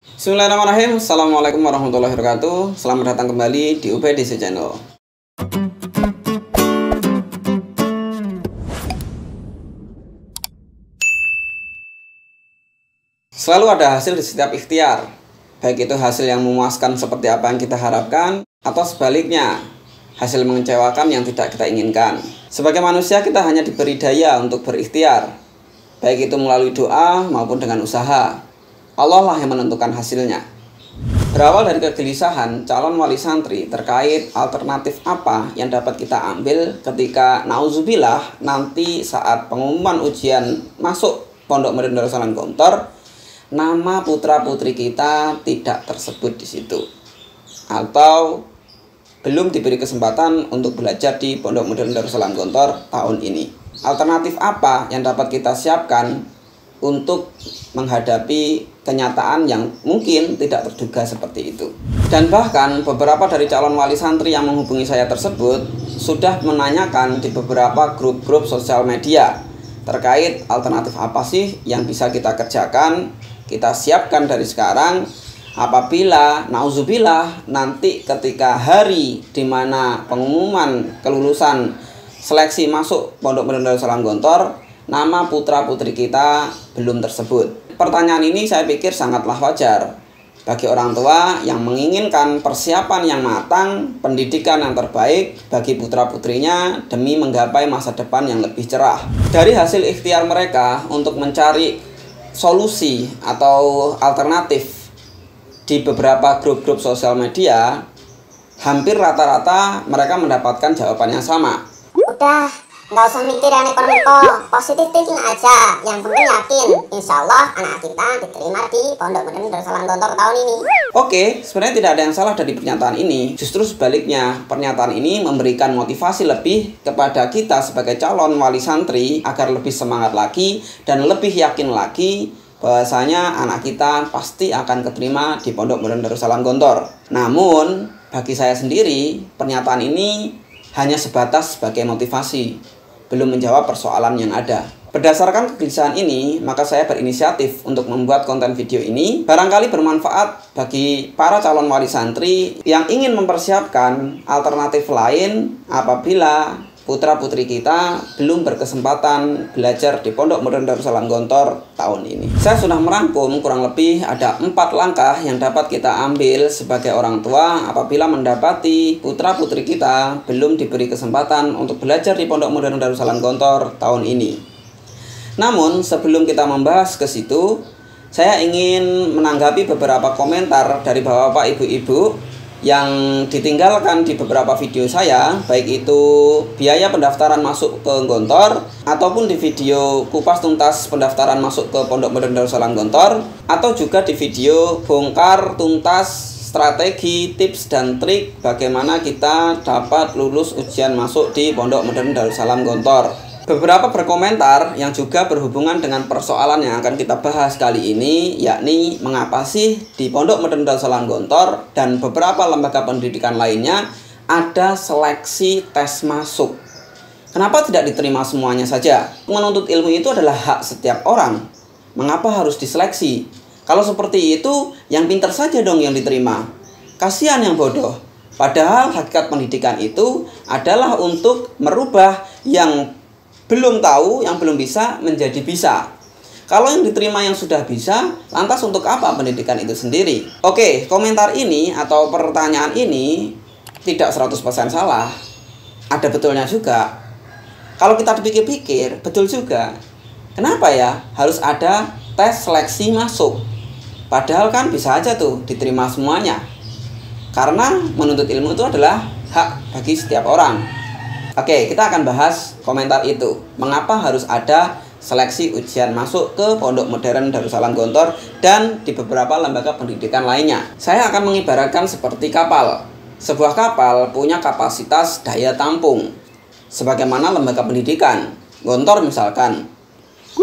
Bismillahirrahmanirrahim. Assalamualaikum warahmatullahi wabarakatuh. Selamat datang kembali di UPDC Channel. Selalu ada hasil di setiap ikhtiar, baik itu hasil yang memuaskan seperti apa yang kita harapkan, atau sebaliknya, hasil mengecewakan yang tidak kita inginkan. Sebagai manusia kita hanya diberi daya untuk berikhtiar, baik itu melalui doa maupun dengan usaha. Allah lah yang menentukan hasilnya. Berawal dari kegelisahan calon wali santri terkait alternatif apa yang dapat kita ambil ketika nauzubillah nanti saat pengumuman ujian masuk Pondok Modern Darussalam Gontor, nama putra-putri kita tidak tersebut di situ, atau belum diberi kesempatan untuk belajar di Pondok Modern Darussalam Gontor tahun ini. Alternatif apa yang dapat kita siapkan untuk menghadapi kenyataan yang mungkin tidak terduga seperti itu? Dan bahkan beberapa dari calon wali santri yang menghubungi saya tersebut sudah menanyakan di beberapa grup-grup sosial media terkait alternatif apa sih yang bisa kita kerjakan, kita siapkan dari sekarang apabila nauzubillah nanti ketika hari di mana pengumuman kelulusan seleksi masuk Pondok Modern Darussalam Gontor, nama putra-putri kita belum tersebut. Pertanyaan ini saya pikir sangatlah wajar bagi orang tua yang menginginkan persiapan yang matang, pendidikan yang terbaik bagi putra-putrinya demi menggapai masa depan yang lebih cerah. Dari hasil ikhtiar mereka untuk mencari solusi atau alternatif di beberapa grup-grup sosial media, hampir rata-rata mereka mendapatkan jawaban yang sama. Udah, nggak usah mikir yang neko-neko, positif thinking aja. Yang penting yakin, insya Allah anak kita diterima di Pondok Modern Darussalam Gontor tahun ini. Oke, sebenarnya tidak ada yang salah dari pernyataan ini. Justru sebaliknya, pernyataan ini memberikan motivasi lebih kepada kita sebagai calon wali santri agar lebih semangat lagi dan lebih yakin lagi bahwasanya anak kita pasti akan keterima di Pondok Modern Darussalam Gontor. Namun, bagi saya sendiri, pernyataan ini hanya sebatas sebagai motivasi, belum menjawab persoalan yang ada. Berdasarkan kegelisahan ini, maka saya berinisiatif untuk membuat konten video ini. Barangkali bermanfaat bagi para calon wali santri yang ingin mempersiapkan alternatif lain apabila putra-putri kita belum berkesempatan belajar di Pondok Modern Darussalam Gontor tahun ini. Saya sudah merangkum kurang lebih ada 4 langkah yang dapat kita ambil sebagai orang tua apabila mendapati putra-putri kita belum diberi kesempatan untuk belajar di Pondok Modern Darussalam Gontor tahun ini. Namun sebelum kita membahas ke situ, saya ingin menanggapi beberapa komentar dari bapak-bapak, ibu-ibu yang ditinggalkan di beberapa video saya, baik itu biaya pendaftaran masuk ke Gontor ataupun di video kupas tuntas pendaftaran masuk ke Pondok Modern Darussalam Gontor, atau juga di video bongkar tuntas strategi, tips dan trik bagaimana kita dapat lulus ujian masuk di Pondok Modern Darussalam Gontor. Beberapa berkomentar yang juga berhubungan dengan persoalan yang akan kita bahas kali ini, yakni mengapa sih di Pondok Modern Darussalam Gontor dan beberapa lembaga pendidikan lainnya ada seleksi tes masuk. Kenapa tidak diterima semuanya saja? Menuntut ilmu itu adalah hak setiap orang. Mengapa harus diseleksi? Kalau seperti itu, yang pintar saja dong yang diterima. Kasihan yang bodoh. Padahal hakikat pendidikan itu adalah untuk merubah yang belum tahu, yang belum bisa menjadi bisa. Kalau yang diterima yang sudah bisa, lantas untuk apa pendidikan itu sendiri? Oke, komentar ini atau pertanyaan ini tidak 100% salah. Ada betulnya juga. Kalau kita dipikir-pikir, betul juga. Kenapa ya harus ada tes seleksi masuk? Padahal kan bisa aja tuh diterima semuanya. Karena menuntut ilmu itu adalah hak bagi setiap orang. Oke, kita akan bahas komentar itu. Mengapa harus ada seleksi ujian masuk ke Pondok Modern Darussalam Gontor dan di beberapa lembaga pendidikan lainnya? Saya akan mengibaratkan seperti kapal. Sebuah kapal punya kapasitas daya tampung. Sebagaimana lembaga pendidikan, Gontor misalkan,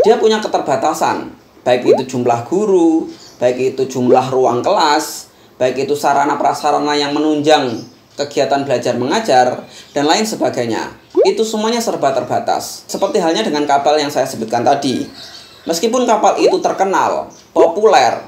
dia punya keterbatasan. Baik itu jumlah guru, baik itu jumlah ruang kelas, baik itu sarana prasarana yang menunjang kegiatan belajar mengajar, dan lain sebagainya. Itu semuanya serba terbatas. Seperti halnya dengan kapal yang saya sebutkan tadi. Meskipun kapal itu terkenal, populer,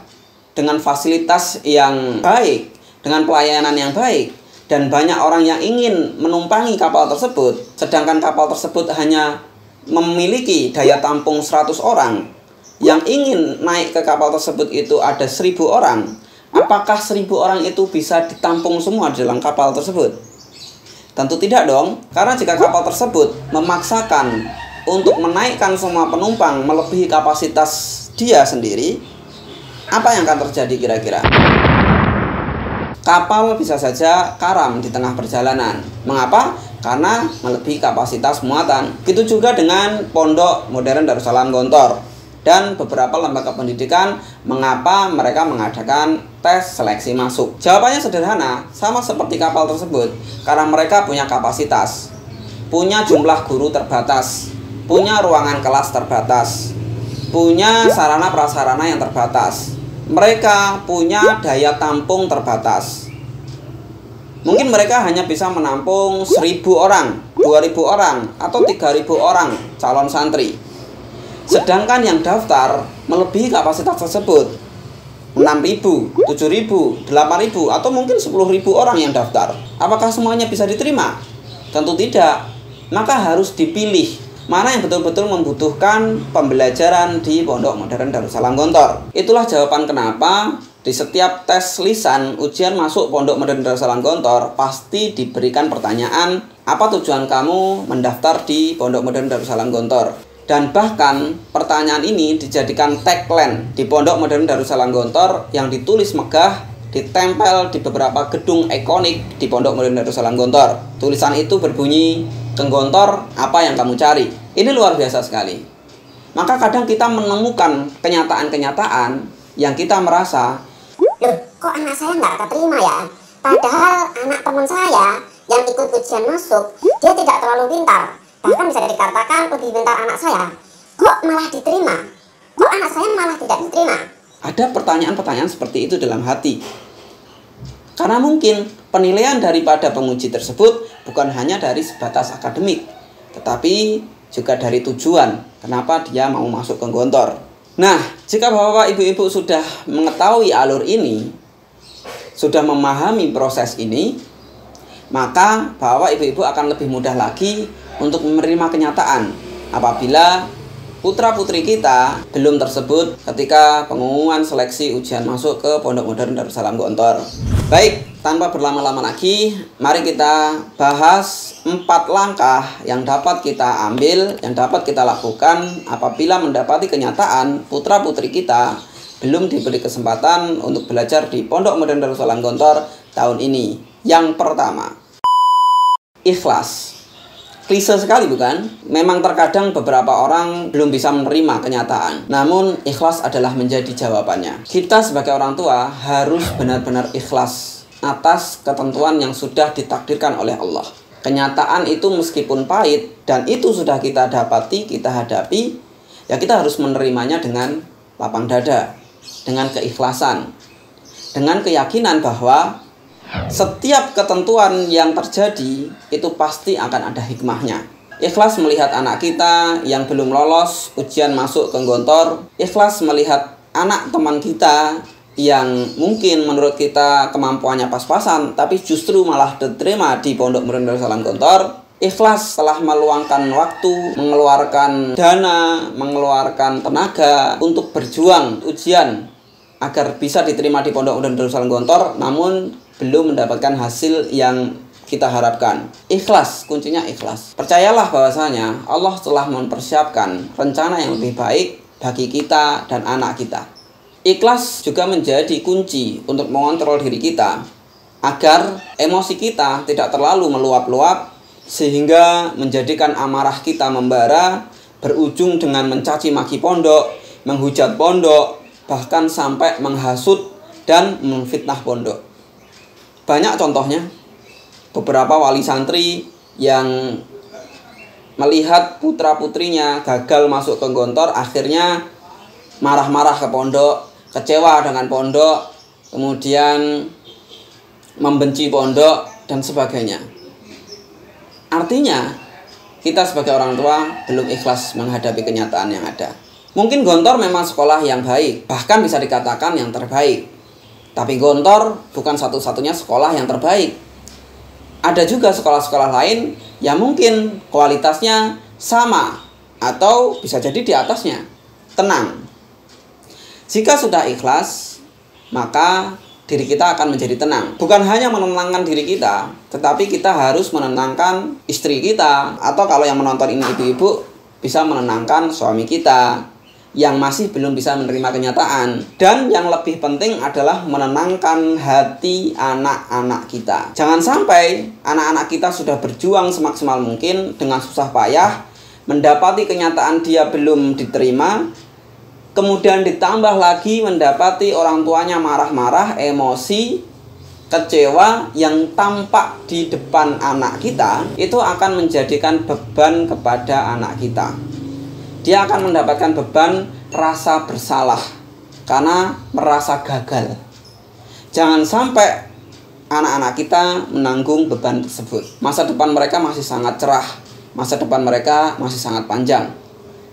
dengan fasilitas yang baik, dengan pelayanan yang baik, dan banyak orang yang ingin menumpangi kapal tersebut, sedangkan kapal tersebut hanya memiliki daya tampung 100 orang, yang ingin naik ke kapal tersebut itu ada 1000 orang, apakah 1000 orang itu bisa ditampung semua di dalam kapal tersebut? Tentu tidak dong, karena jika kapal tersebut memaksakan untuk menaikkan semua penumpang melebihi kapasitas dia sendiri, apa yang akan terjadi kira-kira? Kapal bisa saja karam di tengah perjalanan. Mengapa? Karena melebihi kapasitas muatan. Begitu juga dengan Pondok Modern Darussalam Gontor dan beberapa lembaga pendidikan. Mengapa mereka mengadakan tes seleksi masuk? Jawabannya sederhana, sama seperti kapal tersebut. Karena mereka punya kapasitas, punya jumlah guru terbatas, punya ruangan kelas terbatas, punya sarana prasarana yang terbatas. Mereka punya daya tampung terbatas. Mungkin mereka hanya bisa menampung 1000 orang, 2000 orang, atau 3000 orang calon santri. Sedangkan yang daftar melebihi kapasitas tersebut, 6000, 7000, 8000, atau mungkin 10.000 orang yang daftar. Apakah semuanya bisa diterima? Tentu tidak. Maka harus dipilih mana yang betul-betul membutuhkan pembelajaran di Pondok Modern Darussalam Gontor. Itulah jawaban kenapa di setiap tes lisan ujian masuk Pondok Modern Darussalam Gontor pasti diberikan pertanyaan, apa tujuan kamu mendaftar di Pondok Modern Darussalam Gontor? Dan bahkan pertanyaan ini dijadikan tagline di Pondok Modern Darussalam Gontor yang ditulis megah, ditempel di beberapa gedung ikonik di Pondok Modern Darussalam Gontor. Tulisan itu berbunyi, "Ke Gontor, apa yang kamu cari?" Ini luar biasa sekali. Maka kadang kita menemukan kenyataan-kenyataan yang kita merasa, loh, kok anak saya nggak keterima ya? Padahal anak teman saya yang ikut ujian masuk, dia tidak terlalu pintar. Bahkan bisa dikatakan lebih pintar anak saya. Kok malah diterima? Kok anak saya malah tidak diterima? ada pertanyaan-pertanyaan seperti itu dalam hati. Karena mungkin penilaian daripada penguji tersebut bukan hanya dari sebatas akademik, tetapi juga dari tujuan kenapa dia mau masuk ke Gontor. Nah, jika bapak ibu-ibu sudah mengetahui alur ini, sudah memahami proses ini, maka bapak ibu-ibu akan lebih mudah lagi untuk menerima kenyataan apabila putra-putri kita belum tersebut ketika pengumuman seleksi ujian masuk ke Pondok Modern Darussalam Gontor. Baik, tanpa berlama-lama lagi, mari kita bahas 4 langkah yang dapat kita ambil, yang dapat kita lakukan apabila mendapati kenyataan putra-putri kita belum diberi kesempatan untuk belajar di Pondok Modern Darussalam Gontor tahun ini. Yang pertama, ikhlas. Klise sekali bukan? Memang terkadang beberapa orang belum bisa menerima kenyataan. Namun ikhlas adalah menjadi jawabannya. Kita sebagai orang tua harus benar-benar ikhlas atas ketentuan yang sudah ditakdirkan oleh Allah. Kenyataan itu meskipun pahit dan itu sudah kita dapati, kita hadapi, ya kita harus menerimanya dengan lapang dada, dengan keikhlasan, dengan keyakinan bahwa setiap ketentuan yang terjadi itu pasti akan ada hikmahnya. Ikhlas melihat anak kita yang belum lolos ujian masuk ke Gontor. Ikhlas melihat anak teman kita yang mungkin menurut kita kemampuannya pas-pasan, tapi justru malah diterima di Pondok Modern Darussalam Gontor. Ikhlas setelah meluangkan waktu, mengeluarkan dana, mengeluarkan tenaga untuk berjuang ujian agar bisa diterima di Pondok Modern Darussalam Gontor, namun belum mendapatkan hasil yang kita harapkan. Ikhlas, kuncinya ikhlas. Percayalah bahwasanya Allah telah mempersiapkan rencana yang lebih baik bagi kita dan anak kita. Ikhlas juga menjadi kunci untuk mengontrol diri kita agar emosi kita tidak terlalu meluap-luap sehingga menjadikan amarah kita membara, berujung dengan mencaci maki pondok, menghujat pondok, bahkan sampai menghasut dan memfitnah pondok. Banyak contohnya, beberapa wali santri yang melihat putra-putrinya gagal masuk ke Gontor, akhirnya marah-marah ke pondok, kecewa dengan pondok, kemudian membenci pondok, dan sebagainya. Artinya, kita sebagai orang tua belum ikhlas menghadapi kenyataan yang ada. Mungkin Gontor memang sekolah yang baik, bahkan bisa dikatakan yang terbaik. Tapi Gontor bukan satu-satunya sekolah yang terbaik. Ada juga sekolah-sekolah lain yang mungkin kualitasnya sama atau bisa jadi di atasnya. Tenang. Jika sudah ikhlas, maka diri kita akan menjadi tenang. Bukan hanya menenangkan diri kita, tetapi kita harus menenangkan istri kita. Atau kalau yang menonton ini ibu-ibu, bisa menenangkan suami kita yang masih belum bisa menerima kenyataan. Dan yang lebih penting adalah menenangkan hati anak-anak kita. Jangan sampai anak-anak kita sudah berjuang semaksimal mungkin dengan susah payah, mendapati kenyataan dia belum diterima, kemudian ditambah lagi mendapati orang tuanya marah-marah, emosi, kecewa yang tampak di depan anak kita, itu akan menjadikan beban kepada anak kita. Dia akan mendapatkan beban rasa bersalah karena merasa gagal. Jangan sampai anak-anak kita menanggung beban tersebut. Masa depan mereka masih sangat cerah, masa depan mereka masih sangat panjang.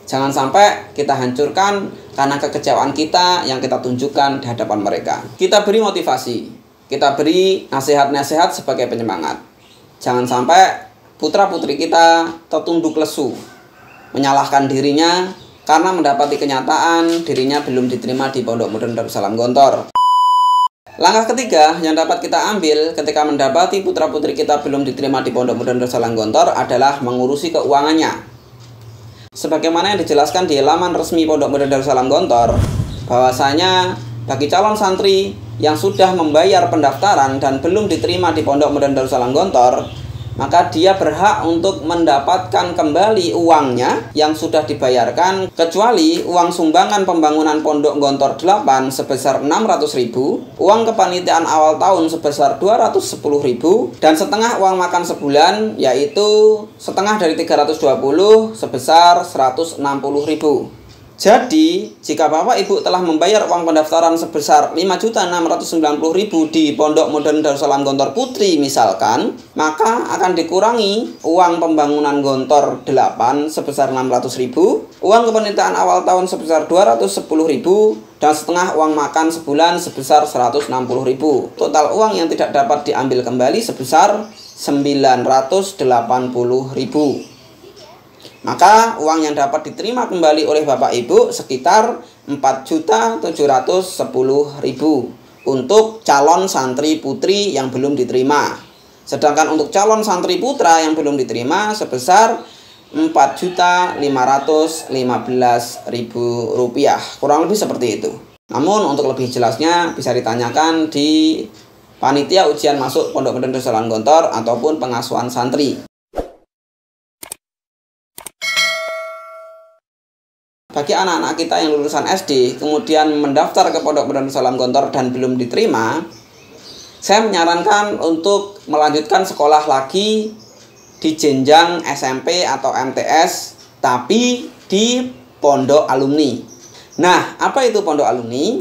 Jangan sampai kita hancurkan karena kekecewaan kita yang kita tunjukkan di hadapan mereka. Kita beri motivasi, kita beri nasihat-nasihat sebagai penyemangat. Jangan sampai putra-putri kita tertunduk lesu, menyalahkan dirinya karena mendapati kenyataan dirinya belum diterima di Pondok Modern Darussalam Gontor. Langkah ketiga yang dapat kita ambil ketika mendapati putra-putri kita belum diterima di Pondok Modern Darussalam Gontor adalah mengurusi keuangannya. Sebagaimana yang dijelaskan di laman resmi Pondok Modern Darussalam Gontor, bahwasanya bagi calon santri yang sudah membayar pendaftaran dan belum diterima di Pondok Modern Darussalam Gontor, maka dia berhak untuk mendapatkan kembali uangnya yang sudah dibayarkan, kecuali uang sumbangan pembangunan Pondok Gontor 8 sebesar 600.000, uang kepanitiaan awal tahun sebesar 210.000, dan setengah uang makan sebulan, yaitu setengah dari 320 sebesar 160.000. Jadi, jika Bapak Ibu telah membayar uang pendaftaran sebesar 5.690.000 di Pondok Modern Darussalam Gontor Putri misalkan, maka akan dikurangi uang pembangunan Gontor 8 sebesar 600.000, uang kepanitiaan awal tahun sebesar 210.000, dan setengah uang makan sebulan sebesar 160.000. Total uang yang tidak dapat diambil kembali sebesar 980.000. Maka uang yang dapat diterima kembali oleh Bapak Ibu sekitar 4.710.000 untuk calon santri putri yang belum diterima. Sedangkan untuk calon santri putra yang belum diterima sebesar 4.515.000 rupiah. Kurang lebih seperti itu. Namun untuk lebih jelasnya bisa ditanyakan di panitia ujian masuk Pondok Modern Darussalam Gontor ataupun pengasuhan santri. Bagi anak-anak kita yang lulusan SD kemudian mendaftar ke Pondok Modern Darussalam Gontor dan belum diterima, saya menyarankan untuk melanjutkan sekolah lagi di jenjang SMP atau MTS, tapi di pondok alumni. Nah, apa itu pondok alumni?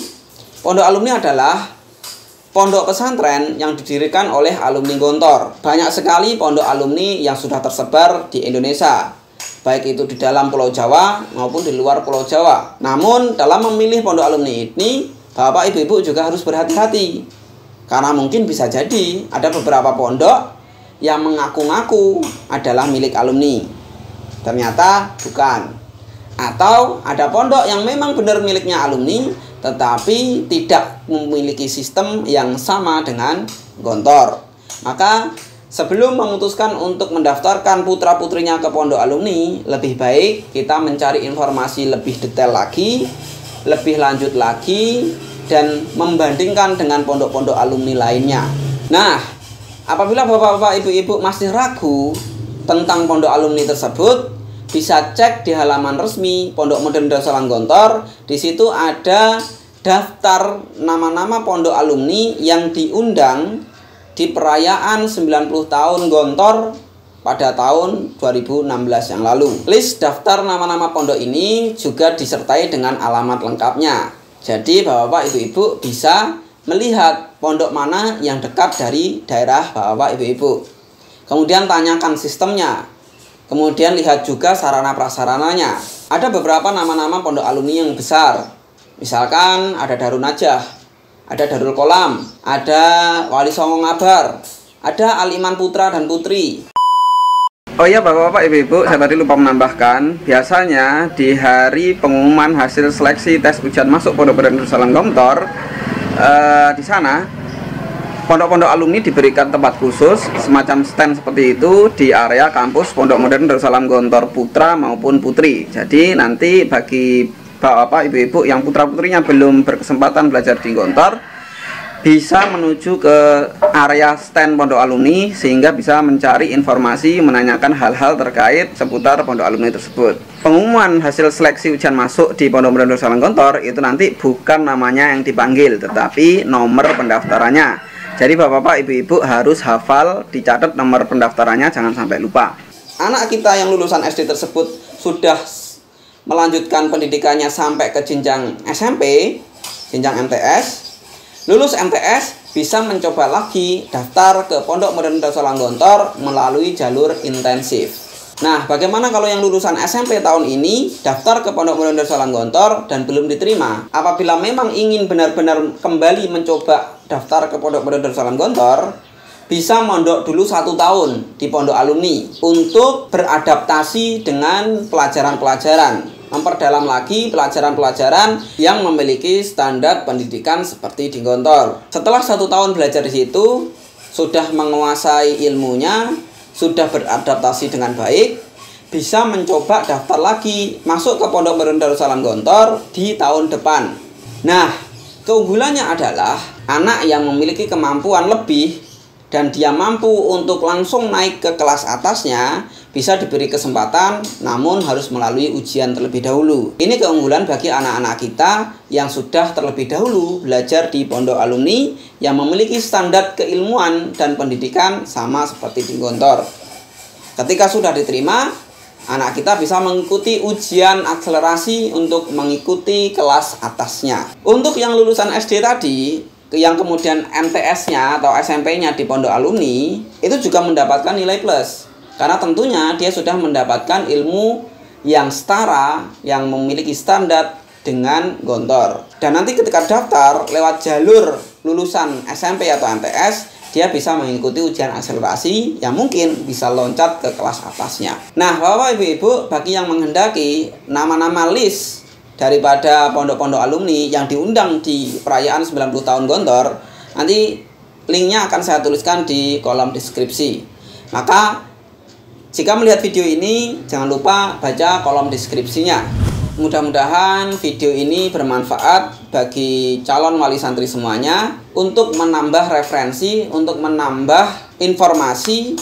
Pondok alumni adalah pondok pesantren yang didirikan oleh alumni Gontor. Banyak sekali pondok alumni yang sudah tersebar di Indonesia, baik itu di dalam Pulau Jawa maupun di luar Pulau Jawa. Namun dalam memilih pondok alumni ini, Bapak Ibu juga harus berhati-hati. Karena mungkin bisa jadi ada beberapa pondok yang mengaku-ngaku adalah milik alumni, ternyata bukan. Atau ada pondok yang memang benar miliknya alumni, tetapi tidak memiliki sistem yang sama dengan Gontor. Maka sebelum memutuskan untuk mendaftarkan putra-putrinya ke pondok alumni, lebih baik kita mencari informasi lebih detail lagi, lebih lanjut lagi, dan membandingkan dengan pondok-pondok alumni lainnya. Nah, apabila bapak-bapak, ibu-ibu masih ragu tentang pondok alumni tersebut, bisa cek di halaman resmi Pondok Modern Darussalam Gontor. Di situ ada daftar nama-nama pondok alumni yang diundang di perayaan 90 tahun Gontor pada tahun 2016 yang lalu. List daftar nama-nama pondok ini juga disertai dengan alamat lengkapnya. Jadi bapak-bapak, ibu-ibu bisa melihat pondok mana yang dekat dari daerah bapak-bapak, ibu-ibu. Kemudian tanyakan sistemnya. Kemudian lihat juga sarana prasarananya. Ada beberapa nama-nama pondok alumni yang besar. Misalkan ada Darun Najah, ada Darul Kolam, ada Wali Songo Ngabar, ada Al Iman Putra dan Putri. Oh iya bapak-bapak, ibu-ibu, saya tadi lupa menambahkan, biasanya di hari pengumuman hasil seleksi tes ujian masuk Pondok Modern Darussalam Gontor, di sana pondok-pondok alumni diberikan tempat khusus semacam stand seperti itu di area kampus Pondok Modern Darussalam Gontor Putra maupun Putri. Jadi nanti bagi bapak-bapak, ibu-ibu yang putra-putrinya belum berkesempatan belajar di Gontor, bisa menuju ke area stand pondok alumni sehingga bisa mencari informasi, menanyakan hal-hal terkait seputar pondok alumni tersebut. Pengumuman hasil seleksi ujian masuk di Pondok Modern Darussalam Gontor itu nanti bukan namanya yang dipanggil, tetapi nomor pendaftarannya. Jadi bapak-bapak, ibu-ibu harus hafal, dicatat nomor pendaftarannya, jangan sampai lupa. Anak kita yang lulusan SD tersebut sudah melanjutkan pendidikannya sampai ke jenjang SMP, jenjang MTS. Lulus MTS bisa mencoba lagi daftar ke Pondok Modern Darussalam Gontor melalui jalur intensif. Nah, bagaimana kalau yang lulusan SMP tahun ini daftar ke Pondok Modern Darussalam Gontor dan belum diterima? Apabila memang ingin benar-benar kembali mencoba daftar ke Pondok Modern Darussalam Gontor, bisa mondok dulu 1 tahun di pondok alumni untuk beradaptasi dengan pelajaran-pelajaran, memperdalam lagi pelajaran-pelajaran yang memiliki standar pendidikan seperti di Gontor. Setelah 1 tahun belajar di situ, sudah menguasai ilmunya, sudah beradaptasi dengan baik, bisa mencoba daftar lagi masuk ke Pondok Modern Darussalam Gontor di tahun depan. Nah, keunggulannya adalah anak yang memiliki kemampuan lebih dan dia mampu untuk langsung naik ke kelas atasnya bisa diberi kesempatan, namun harus melalui ujian terlebih dahulu. Ini keunggulan bagi anak-anak kita yang sudah terlebih dahulu belajar di pondok alumni yang memiliki standar keilmuan dan pendidikan sama seperti di Gontor. Ketika sudah diterima, anak kita bisa mengikuti ujian akselerasi untuk mengikuti kelas atasnya. Untuk yang lulusan SD tadi, yang kemudian MTS-nya atau SMP-nya di pondok alumni, itu juga mendapatkan nilai plus. Karena tentunya dia sudah mendapatkan ilmu yang setara, yang memiliki standar dengan Gontor. Dan nanti ketika daftar lewat jalur lulusan SMP atau MTS, dia bisa mengikuti ujian akselerasi yang mungkin bisa loncat ke kelas atasnya. Nah, bapak ibu-ibu, bagi yang menghendaki nama-nama list daripada pondok-pondok alumni yang diundang di perayaan 90 tahun Gontor, nanti linknya akan saya tuliskan di kolom deskripsi. Maka jika melihat video ini, jangan lupa baca kolom deskripsinya. Mudah-mudahan video ini bermanfaat bagi calon wali santri semuanya untuk menambah referensi, untuk menambah informasi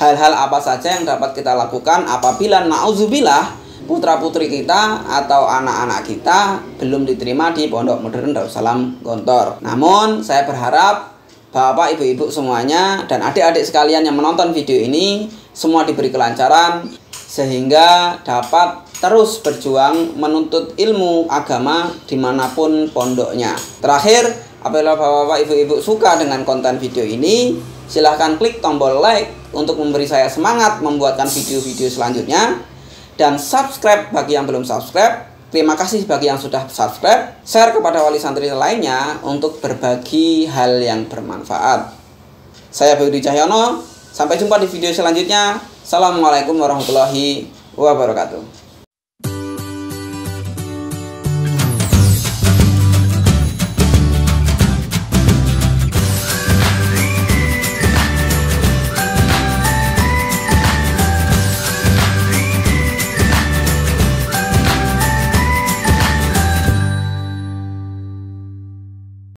hal-hal apa saja yang dapat kita lakukan apabila na'udzubillah putra-putri kita atau anak-anak kita belum diterima di Pondok Modern Darussalam Gontor. Namun saya berharap bapak, ibu-ibu semuanya dan adik-adik sekalian yang menonton video ini semua diberi kelancaran sehingga dapat terus berjuang menuntut ilmu agama dimanapun pondoknya. Terakhir, apabila bapak-bapak, ibu-ibu suka dengan konten video ini, silahkan klik tombol like untuk memberi saya semangat membuatkan video-video selanjutnya. Dan subscribe bagi yang belum subscribe. Terima kasih bagi yang sudah subscribe. Share kepada wali santri lainnya untuk berbagi hal yang bermanfaat. Saya Budi Cahyono. Sampai jumpa di video selanjutnya. Assalamualaikum warahmatullahi wabarakatuh.